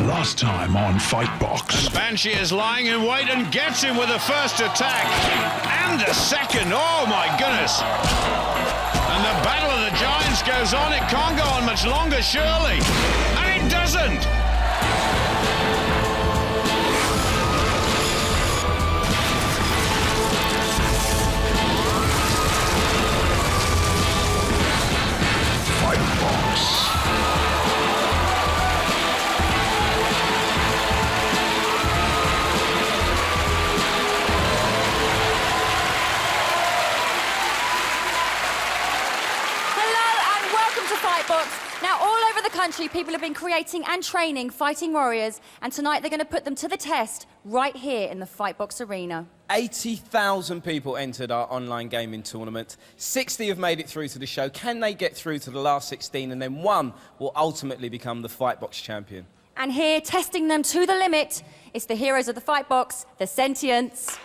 Last time on Fightbox. And Banshee is lying in wait and gets him with the first attack. And the second, oh my goodness. And the battle of the giants goes on. It can't go on much longer, surely. And it doesn't. Fightbox. Fightbox. Now, all over the country, people have been creating and training fighting warriors, and tonight they're going to put them to the test right here in the Fightbox arena. 80,000 people entered our online gaming tournament. 60 have made it through to the show. Can they get through to the last 16, and then one will ultimately become the Fightbox champion? And here, testing them to the limit, it's the heroes of the Fightbox, the Sentients.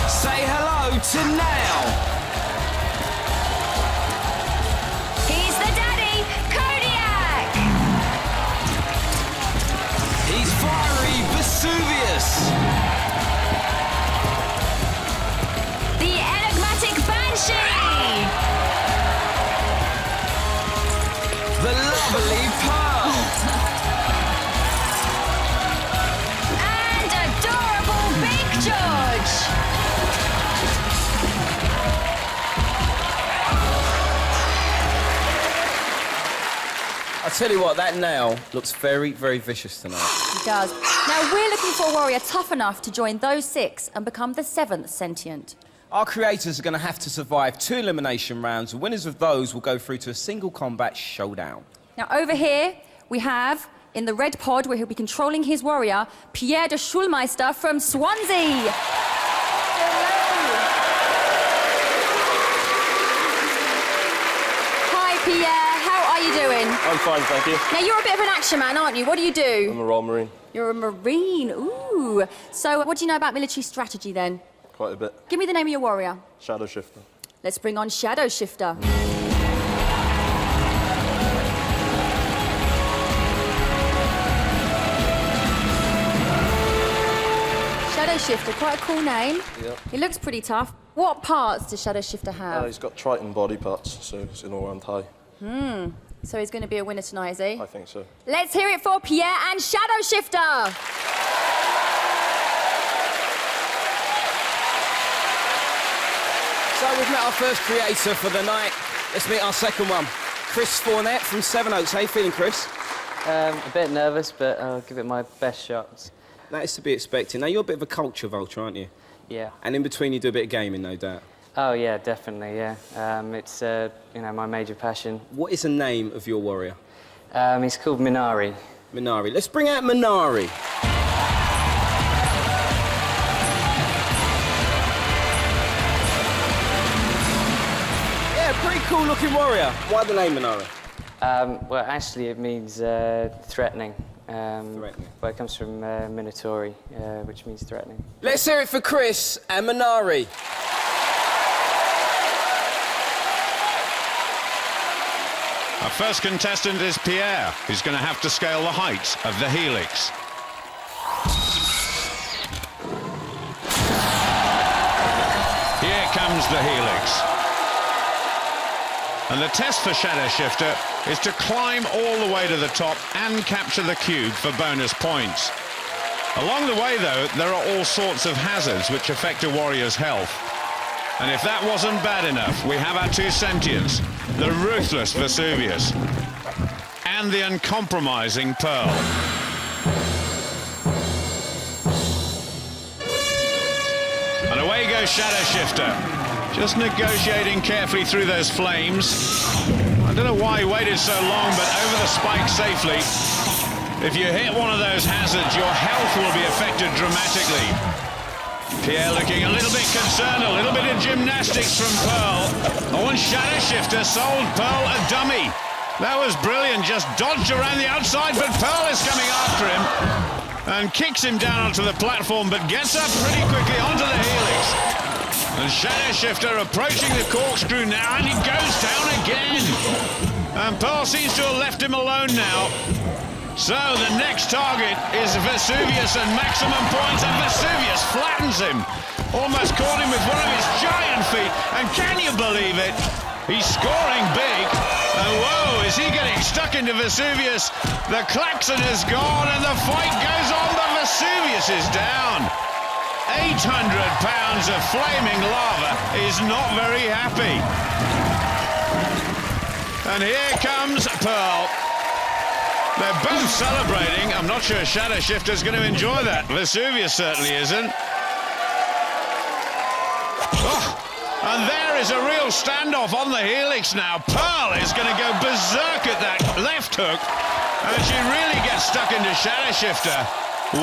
Say hello to Now. He's the daddy, Kodiak! He's fiery Vesuvius. The enigmatic Banshee! The lovely Pearl. And adorable Big George! I tell you what, that nail looks very, very vicious tonight. He does. Now, we're looking for a warrior tough enough to join those 6 and become the 7th Sentient. Our creators are going to have to survive 2 elimination rounds. The winners of those will go through to a single combat showdown. Now, over here, we have, in the red pod, where he'll be controlling his warrior, Pierre de Schulmeister from Swansea. Hi, Pierre. How are you doing? I'm fine, thank you. Now, you're a bit of an action man, aren't you? What do you do? I'm a Royal Marine. You're a Marine. Ooh. So, what do you know about military strategy, then? Quite a bit. Give me the name of your warrior. Shadow Shifter. Let's bring on Shadow Shifter. Shadow Shifter, quite a cool name. Yep. He looks pretty tough. What parts does Shadow Shifter have? He's got Triton body parts, so it's an all-round high. So he's going to be a winner tonight, is he? I think so. Let's hear it for Pierre and Shadow Shifter! So we've met our first creator for the night. Let's meet our second one. Chris Fournette from Seven Oaks. How you feeling, Chris? A bit nervous, but I'll give it my best shots. That is to be expected. Now, you're a bit of a culture vulture, aren't you? Yeah. And in between, you do a bit of gaming, no doubt. Oh, yeah, definitely, yeah. It's, you know, my major passion. What is the name of your warrior? He's called Minari. Minari. Let's bring out Minari. Yeah, pretty cool-looking warrior. Why the name Minari? Well, actually, it means threatening. Threatening. Well, it comes from Minotauri, which means threatening. Let's hear it for Chris and Minari. Our first contestant is Pierre, who's going to have to scale the height of the helix. Here comes the helix. And the test for Shadow Shifter is to climb all the way to the top and capture the cube for bonus points. Along the way, though, there are all sorts of hazards which affect a warrior's health. And if that wasn't bad enough, we have our 2 sentients, the ruthless Vesuvius and the uncompromising Pearl. And away goes Shadow Shifter, just negotiating carefully through those flames. I don't know why he waited so long, but over the spike safely. If you hit one of those hazards, your health will be affected dramatically. Pierre looking a little bit concerned, a little bit of gymnastics from Pearl. Oh, and Shadow Shifter sold Pearl a dummy. That was brilliant, just dodged around the outside, but Pearl is coming after him and kicks him down onto the platform, but gets up pretty quickly onto the helix. And Shadow Shifter approaching the corkscrew now, and he goes down again. And Pearl seems to have left him alone now. So the next target is Vesuvius and maximum points, and Vesuvius flattens him. Almost caught him with one of his giant feet, and can you believe it? He's scoring big. And whoa, is he getting stuck into Vesuvius? The klaxon is gone and the fight goes on, but Vesuvius is down. 800 pounds of flaming lava is not very happy. And here comes Pearl. They're both celebrating. I'm not sure Shadow Shifter's going to enjoy that. Vesuvius certainly isn't. Oh, and there is a real standoff on the helix now. Pearl is going to go berserk at that left hook. And she really gets stuck into Shadow Shifter.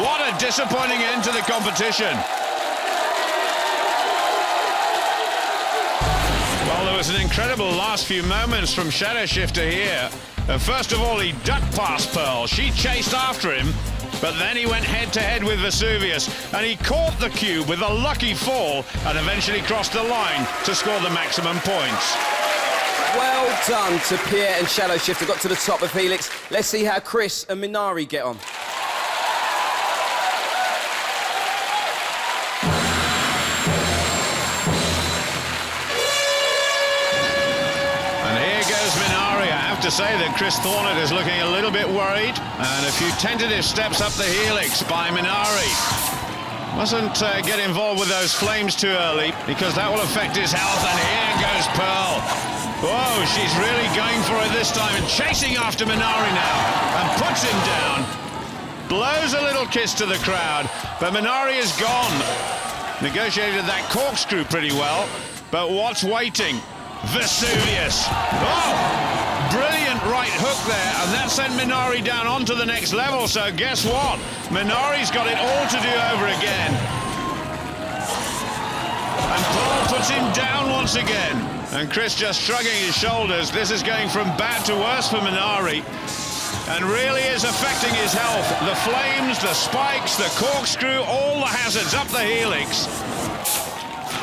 What a disappointing end to the competition. Well, there was an incredible last few moments from Shadow Shifter here. First of all, he ducked past Pearl. She chased after him, but then he went head-to-head with Vesuvius, and he caught the cube with a lucky fall and eventually crossed the line to score the maximum points. Well done to Pierre and Shadow Shifter. Got to the top of Helix. Let's see how Chris and Minari get on. To say that Chris Thornett is looking a little bit worried, and a few tentative steps up the helix by Minari. Mustn't get involved with those flames too early, because that will affect his health, and here goes Pearl. Whoa, she's really going for it this time, and chasing after Minari now, and puts him down. Blows a little kiss to the crowd, but Minari is gone. Negotiated that corkscrew pretty well, but what's waiting? Vesuvius. Oh! Brilliant right hook there, and that sent Minari down onto the next level, so guess what? Minari's got it all to do over again. And Pearl puts him down once again. And Chris just shrugging his shoulders. This is going from bad to worse for Minari, and really is affecting his health. The flames, the spikes, the corkscrew, all the hazards up the helix.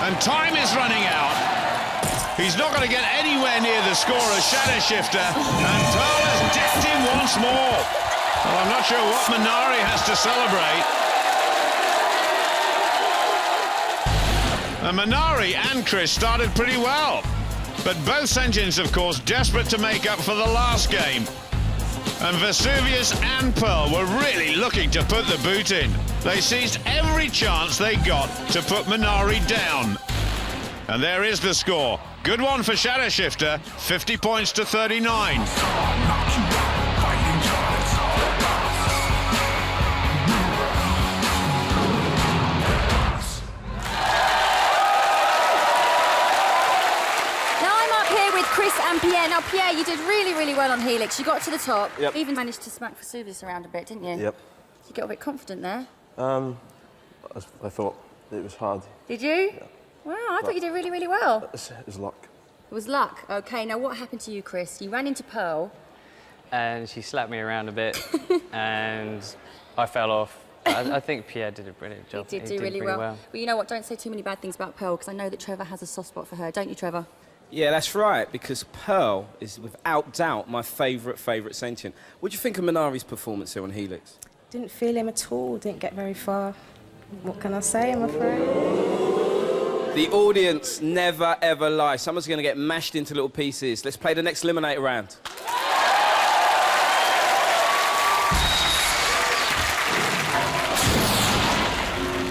And time is running out. He's not going to get anywhere near the score of Shadow Shifter, and Pearl has decked him once more. Well, I'm not sure what Minari has to celebrate. And Minari and Chris started pretty well, but both Sentients, of course, desperate to make up for the last game. And Vesuvius and Pearl were really looking to put the boot in. They seized every chance they got to put Minari down. And there is the score. Good one for Shadow Shifter, 50 points to 39. Chris and Pierre. Now, Pierre, you did really, really well on Helix. You got to the top. Yep. You even managed to smack Vesuvius around a bit, didn't you? Yep. You got a bit confident there. I thought it was hard. Did you? Yeah. Wow, I thought you did really, really well. It was luck. It was luck. OK, now what happened to you, Chris? You ran into Pearl. And she slapped me around a bit, and I fell off. I think Pierre did a brilliant job. He did do really well. Well, you know what? Don't say too many bad things about Pearl, because I know that Trevor has a soft spot for her. Don't you, Trevor? Yeah, that's right, because Pearl is without doubt my favourite sentient. What do you think of Minari's performance here on Helix? Didn't feel him at all, didn't get very far. What can I say, I'm afraid? The audience never, ever lie. Someone's going to get mashed into little pieces. Let's play the next Eliminator round.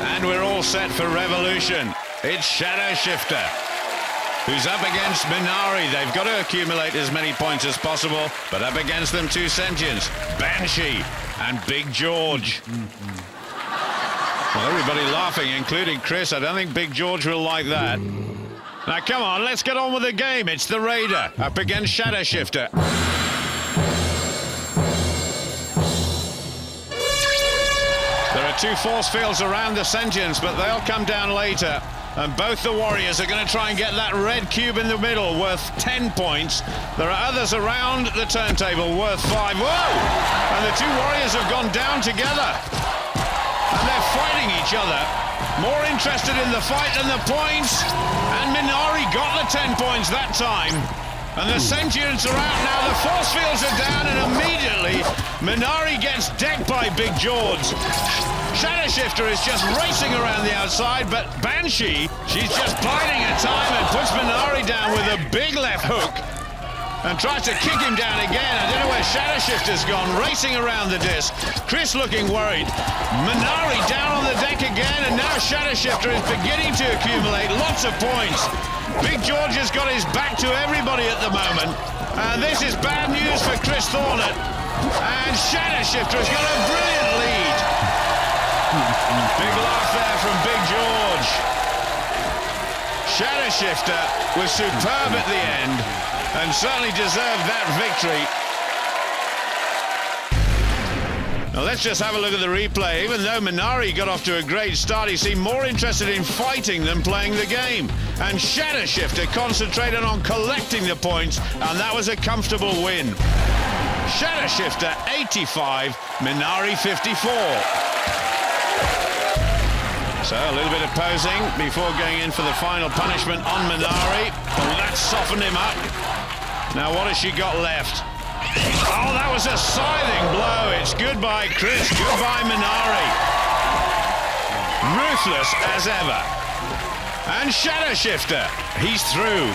And we're all set for Revolution. It's Shadow Shifter, who's up against Minari. They've got to accumulate as many points as possible, but up against them two Sentients, Banshee and Big George. Well, everybody laughing, including Chris. I don't think Big George will like that. Now, come on, let's get on with the game. It's the Raider up against Shadow Shifter. There are two force fields around the Sentients, but they'll come down later. And both the Warriors are going to try and get that red cube in the middle, worth 10 points. There are others around the turntable worth 5. Whoa! And the two Warriors have gone down together. And they're fighting each other. More interested in the fight than the points. And Minari got the 10 points that time. And the Sentients are out now, the force fields are down, and immediately Minari gets decked by Big George. Shadow Shifter is just racing around the outside, but Banshee, she's just biding her time and puts Minari down with a big left hook and tries to kick him down again. I don't know where Shadow Shifter's gone, racing around the disc. Chris looking worried. Minari down on the deck again, and now Shadow Shifter is beginning to accumulate lots of points. Big George has got his back to everybody at the moment, and this is bad news for Chris Thornett. And Shadow Shifter has got a brilliant lead. Big laugh there from Big George. Shadow Shifter was superb at the end and certainly deserved that victory. Now let's just have a look at the replay. Even though Minari got off to a great start, he seemed more interested in fighting than playing the game. And Shadow Shifter concentrated on collecting the points, and that was a comfortable win. Shadow Shifter 85, Minari 54. So a little bit of posing before going in for the final punishment on Minari. Well, that softened him up. Now what has she got left? Oh, that was a scything blow. It's goodbye, Chris. Goodbye, Minari. Ruthless as ever. And Shadow Shifter, he's through.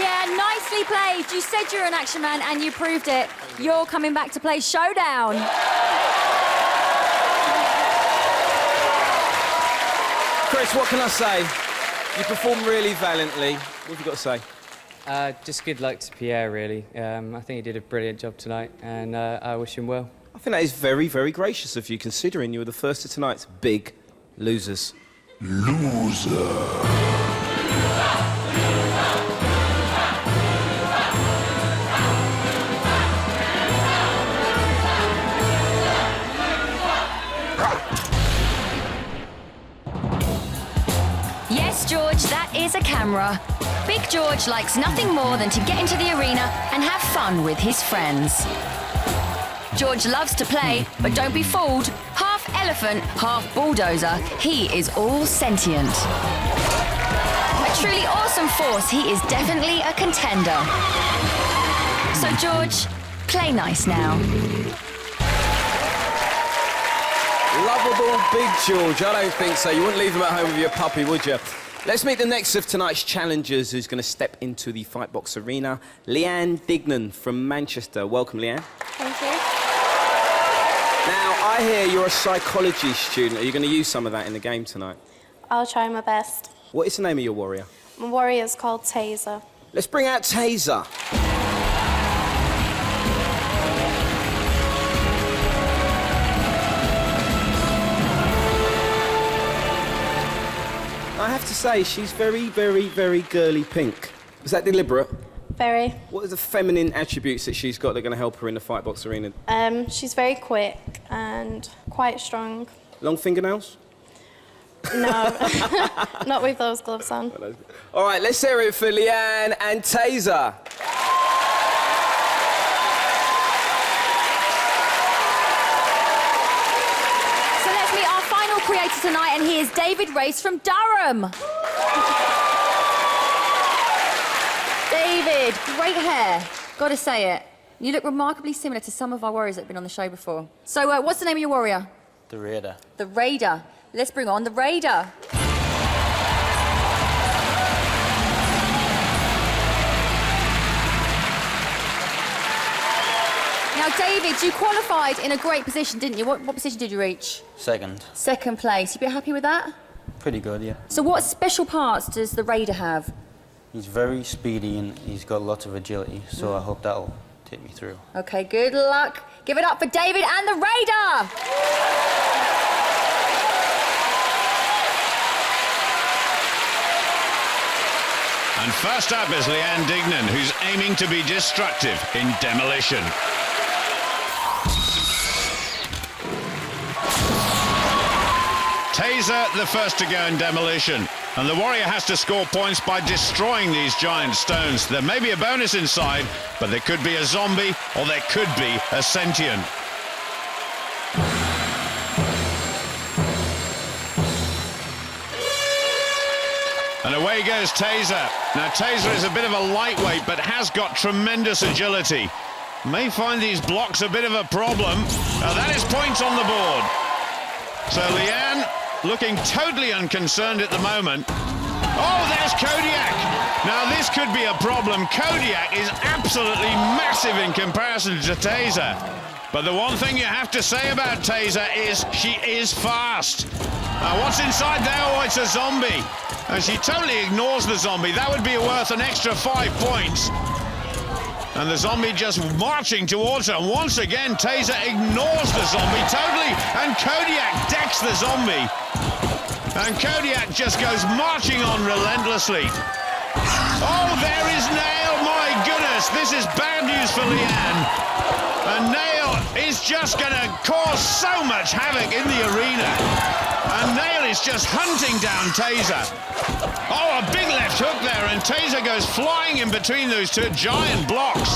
Yeah, nicely played. You said you're an action man and you proved it. You're coming back to play Showdown. Chris, what can I say? You performed really valiantly. What have you got to say? Just good luck to Pierre, really. I think he did a brilliant job tonight, and I wish him well. I think that is very, very gracious of you, considering you were the first of tonight's big losers. Yes, George, that is a camera. Big George likes nothing more than to get into the arena and have fun with his friends. George loves to play, but don't be fooled. Half elephant, half bulldozer, he is all sentient. A truly awesome force, he is definitely a contender. So George, play nice now. Lovable Big George. I don't think so. You wouldn't leave him at home with your puppy, would you? Let's meet the next of tonight's challengers who's going to step into the Fightbox arena. Leanne Dignan from Manchester. Welcome, Leanne. Thank you. Now, I hear you're a psychology student. Are you going to use some of that in the game tonight? I'll try my best. What is the name of your warrior? My warrior's called Taser. Let's bring out Taser. I have to say, she's very, very, very girly pink. Was that deliberate? Very. What are the feminine attributes that she's got that are going to help her in the Fightbox arena? She's very quick and quite strong. Long fingernails? No, not with those gloves on. All right, let's hear it for Leanne and Taser. So let's meet our final creator tonight, and he is David Race from Durham. David, great hair. Gotta say it. You look remarkably similar to some of our warriors that have been on the show before. So what's the name of your warrior? The Raider. The Raider. Let's bring on the Raider. Now, David, you qualified in a great position, didn't you? What position did you reach? Second. Second place. You be happy with that? Pretty good, yeah. So what special parts does the Raider have? He's very speedy and he's got lots of agility, so I hope that'll take me through. Okay, good luck. Give it up for David and the Raider! And first up is Leanne Dignan, who's aiming to be destructive in demolition. Taser the first to go in demolition. And the warrior has to score points by destroying these giant stones. There may be a bonus inside, but there could be a zombie or there could be a sentient. And away goes Taser. Now, Taser is a bit of a lightweight, but has got tremendous agility. May find these blocks a bit of a problem. That is points on the board. So Leanne looking totally unconcerned at the moment. Oh, there's Kodiak. Now, this could be a problem. Kodiak is absolutely massive in comparison to Taser. But the one thing you have to say about Taser is she is fast. What's inside there? Oh, it's a zombie. And she totally ignores the zombie. That would be worth an extra 5 points. And the zombie just marching towards her. Once again, Taser ignores the zombie totally. And Kodiak decks the zombie. And Kodiak just goes marching on relentlessly. Oh, there is Nail. My goodness, this is bad news for Leanne. And Nail is just going to cause so much havoc in the arena. And Nail is just hunting down Taser. Oh, a big left hook there, and Taser goes flying in between those two giant blocks.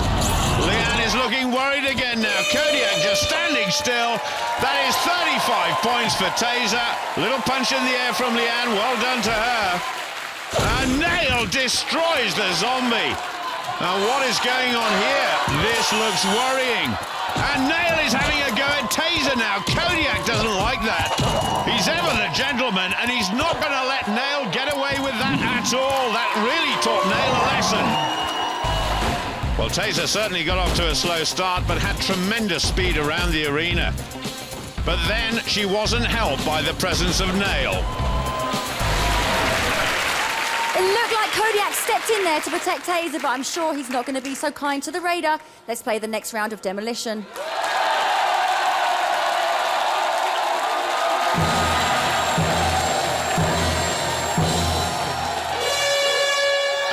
Leanne is looking worried again now. Kodiak just standing still. That is 35 points for Taser. Little punch in the air from Leanne. Well done to her. And Nail destroys the zombie. Now, what is going on here? This looks worrying. And Nail is having a go at Taser now. Kodiak doesn't like that. He's ever the gentleman, and he's not going to let Nail get away with that at all. That really taught Nail a lesson. Well, Taser certainly got off to a slow start, but had tremendous speed around the arena. But then she wasn't helped by the presence of Nail. It looked like Kodiak stepped in there to protect Taser, but I'm sure he's not going to be so kind to the Raider. Let's play the next round of Demolition.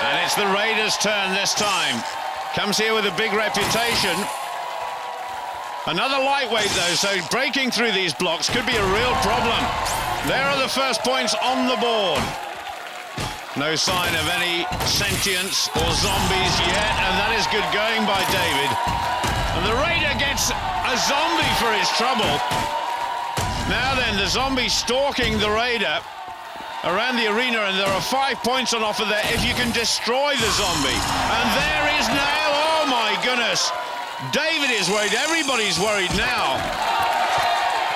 And it's the Raiders' turn this time. Comes here with a big reputation. Another lightweight, though, so breaking through these blocks could be a real problem. There are the first points on the board. No sign of any sentience or zombies yet, and that is good going by David. And the Raider gets a zombie for his trouble. Now then, the zombie stalking the Raider around the arena, and there are 5 points on offer there if you can destroy the zombie. And there is Nail. Oh my goodness. David is worried. Everybody's worried now.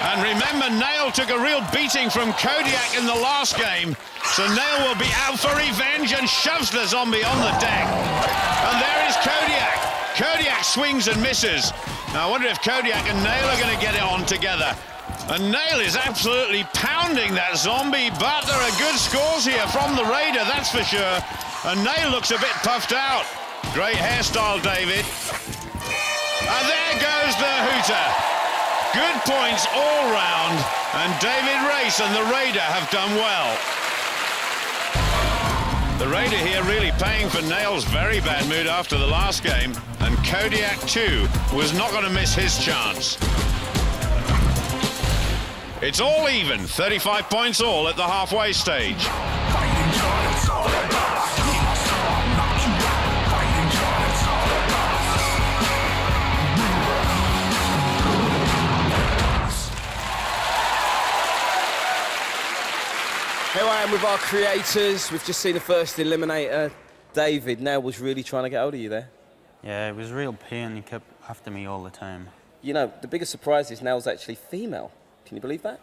And remember, Nail took a real beating from Kodiak in the last game. So Nail will be out for revenge and shoves the zombie on the deck. And there is Kodiak. Kodiak swings and misses. Now I wonder if Kodiak and Nail are going to get it on together. And Nail is absolutely pounding that zombie, but there are good scores here from the Raider, that's for sure. And Nail looks a bit puffed out. Great hairstyle, David. And there goes the hooter. Good points all round, and David Race and the Raider have done well. The Raider here really paying for Nail's very bad mood after the last game, and Kodiak, too, was not going to miss his chance. It's all even, 35 points all at the halfway stage. Here I am with our creators. We've just seen the first eliminator. David, Nail was really trying to get hold of you there. Yeah, it was a real pain. He kept after me all the time. You know, the biggest surprise is Nail's actually female. Can you believe that?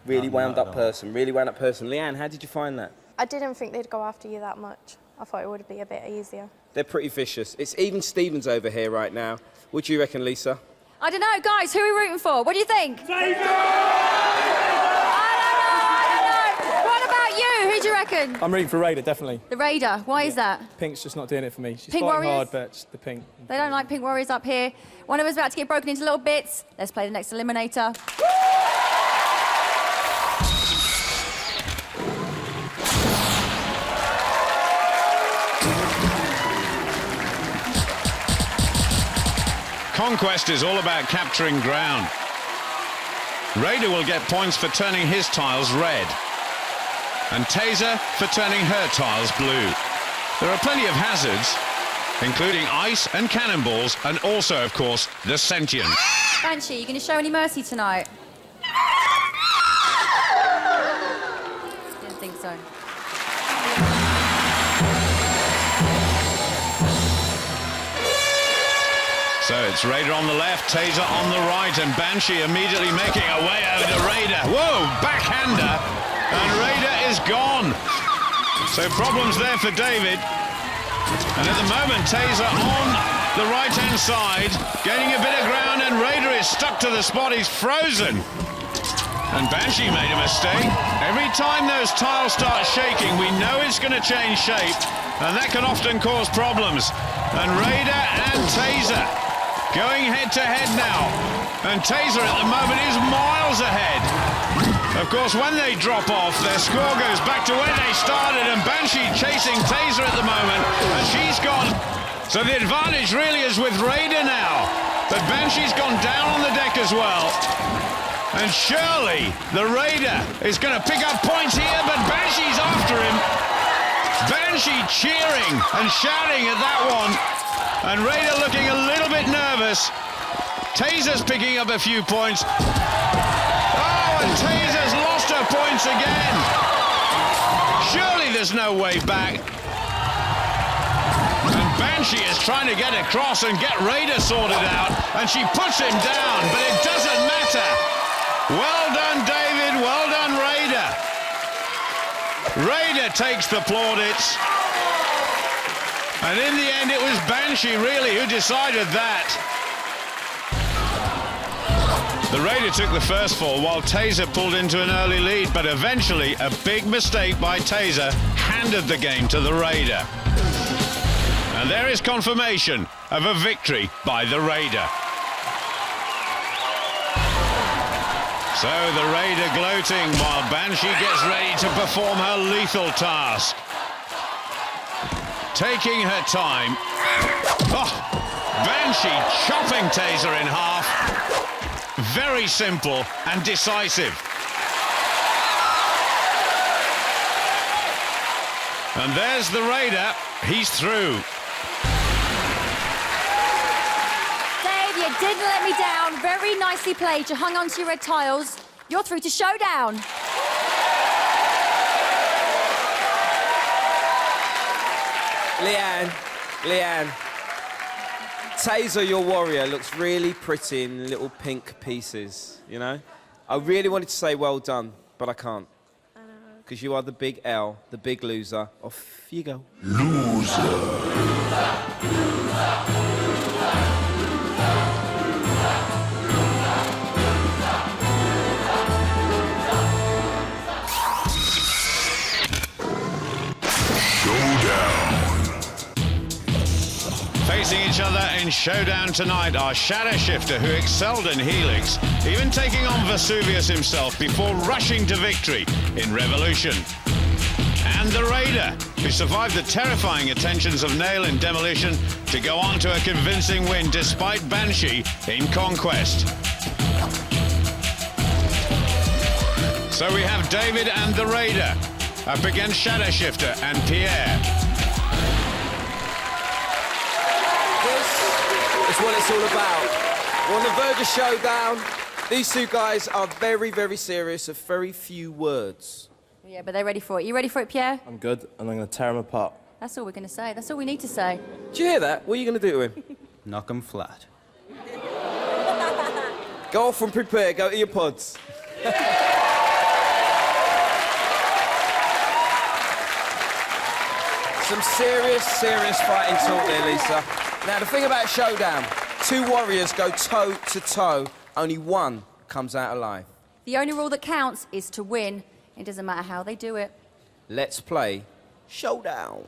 Really wound up person, really wound up person. Leanne, how did you find that? I didn't think they'd go after you that much. I thought it would be a bit easier. They're pretty vicious. It's even Stevens over here right now. What do you reckon, Lisa? I don't know, guys, who are we rooting for? What do you think? Who do you reckon? I'm rooting for Raider, definitely. The Raider. Why is that? Pink's just not doing it for me. She's Pink fighting Warriors? hard, but it's the pink. They don't like Pink Warriors up here. One of us about to get broken into little bits. Let's play the next eliminator. Conquest is all about capturing ground. Raider will get points for turning his tiles red, and Taser for turning her tiles blue. There are plenty of hazards, including ice and cannonballs, and also, of course, the sentient. Banshee, you going to show any mercy tonight? Didn't think so. So it's Raider on the left, Taser on the right, and Banshee immediately making her way over to Raider. Whoa, backhander, and Raider is gone. So problems there for David. And at the moment, Taser on the right-hand side, gaining a bit of ground, and Raider is stuck to the spot. He's frozen. And Banshee made a mistake. Every time those tiles start shaking, we know it's going to change shape, and that can often cause problems. And Raider and Taser going head-to-head now. And Taser at the moment is miles ahead. Of course, when they drop off, their score goes back to where they started, and Banshee chasing Taser at the moment, and she's gone. So the advantage really is with Raider now. But Banshee's gone down on the deck as well. And surely the Raider is going to pick up points here, but Banshee's after him. Banshee cheering and shouting at that one. And Raider looking a little bit nervous. Taser's picking up a few points. Oh, and Taser's lost her points again. Surely there's no way back. And Banshee is trying to get across and get Raider sorted out. And she puts him down, but it doesn't matter. Well done, David. Well done, Raider. Raider takes the plaudits. And in the end, it was Banshee, really, who decided that. The Raider took the first fall while Taser pulled into an early lead, but eventually a big mistake by Taser handed the game to the Raider. And there is confirmation of a victory by the Raider. So the Raider gloating while Banshee gets ready to perform her lethal task. Taking her time. Oh, Banshee chopping Taser in half. Very simple and decisive. And there's the Raider. He's through. Dave, you didn't let me down. Very nicely played. You hung on to your red tiles. You're through to showdown. Leanne, Taser, your warrior, looks really pretty in little pink pieces, you know? I really wanted to say well done, but I can't. Because you are the big L, the big loser. Off you go. Facing each other in showdown tonight are Shadow Shifter, who excelled in Helix, even taking on Vesuvius himself before rushing to victory in Revolution. And the Raider, who survived the terrifying attentions of Nail in Demolition to go on to a convincing win despite Banshee in Conquest. So we have David and the Raider up against Shadow Shifter and Pierre. It's what it's all about. We're on the verge of showdown. These two guys are very, very serious of very few words. Yeah, but they're ready for it. You ready for it, Pierre? I'm good, and I'm going to tear him apart. That's all we're going to say. That's all we need to say. Do you hear that? What are you going to do to him? Knock him flat. Go off and prepare. Go to your pods. Some serious fighting talk there, Lisa. Now, the thing about Showdown, two warriors go toe-to-toe. Only one comes out alive. The only rule that counts is to win. It doesn't matter how they do it. Let's play Showdown.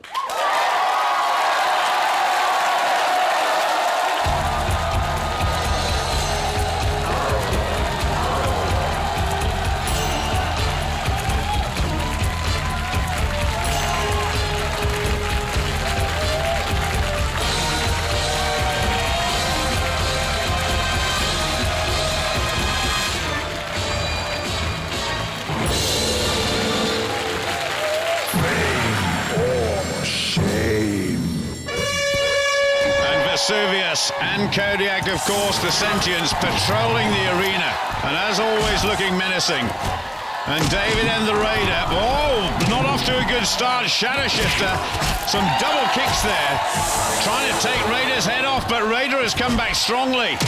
Vesuvius and Kodiak, of course, the Sentients, patrolling the arena, and as always looking menacing. And David and the Raider. Oh, not off to a good start. Shadow Shifter. Some double kicks there. Trying to take Raider's head off, but Raider has come back strongly.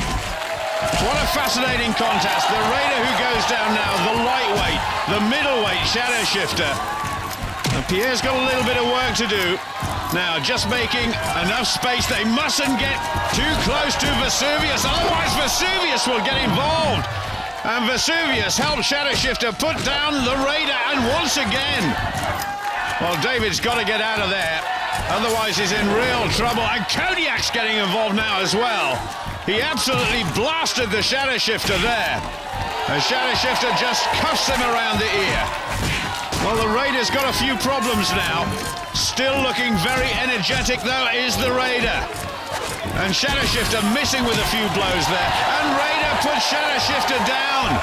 What a fascinating contest. The Raider who goes down now, the lightweight, the middleweight Shadow Shifter. And Pierre's got a little bit of work to do. Now, just making enough space. They mustn't get too close to Vesuvius, otherwise Vesuvius will get involved. And Vesuvius helps Shadow Shifter put down the Raider, and once again. Well, David's got to get out of there, otherwise he's in real trouble. And Kodiak's getting involved now as well. He absolutely blasted the Shadow Shifter there. And Shadow Shifter just cuffs him around the ear. Well, the Raider's got a few problems now. Still looking very energetic, though, is the Raider. And Shadow Shifter missing with a few blows there. And Raider puts Shadow Shifter down.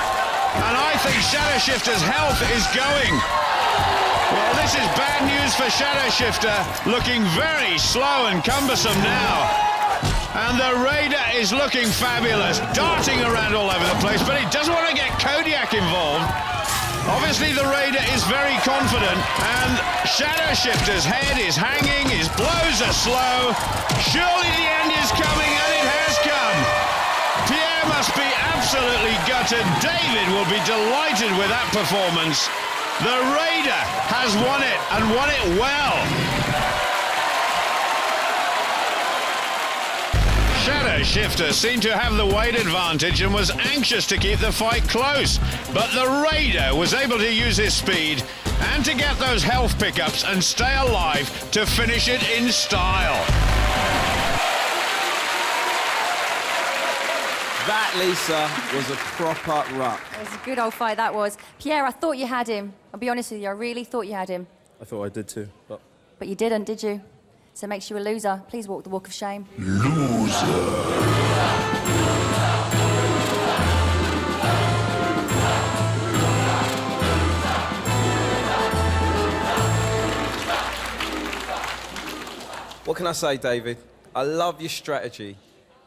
And I think Shadow Shifter's health is going. Well, this is bad news for Shadow Shifter. Looking very slow and cumbersome now. And the Raider is looking fabulous, darting around all over the place, but he doesn't want to get Kodiak involved. Obviously, the Raider is very confident, and Shadow Shifter's head is hanging, his blows are slow. Surely the end is coming, and it has come. Pierre must be absolutely gutted. David will be delighted with that performance. The Raider has won it, and won it well. Shadow Shifter seemed to have the weight advantage and was anxious to keep the fight close. But the Raider was able to use his speed and to get those health pickups and stay alive to finish it in style. That, Lisa, was a proper ruck. It was a good old fight, that was. Pierre, I thought you had him. I'll be honest with you, I really thought you had him. I thought I did too, but... But you didn't, did you? So it makes you a loser. Please walk the walk of shame. What can I say, David? I love your strategy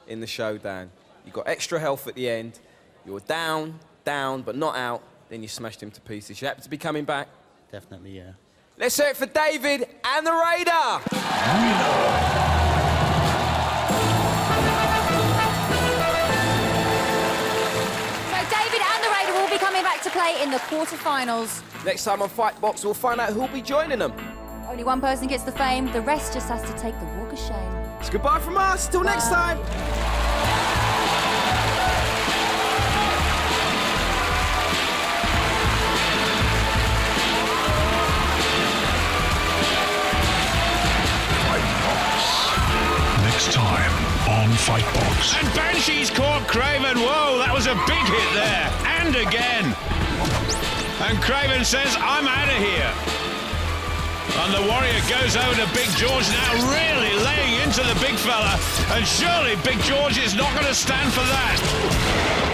in the showdown. You got extra health at the end. You were down, but not out. Then you smashed him to pieces. You happen to be coming back? Definitely, yeah. Let's hear it for David and the Raider. So David and the Raider will be coming back to play in the quarterfinals. Next time on Fightbox, we'll find out who'll be joining them. Only one person gets the fame. The rest just has to take the walk of shame. It's goodbye from us. Till next time. Next time on Fightbox. And Banshee's caught Craven. Whoa, that was a big hit there. And again. And Craven says, I'm out of here. And the Warrior goes over to Big George now, really laying into the big fella. And surely Big George is not going to stand for that.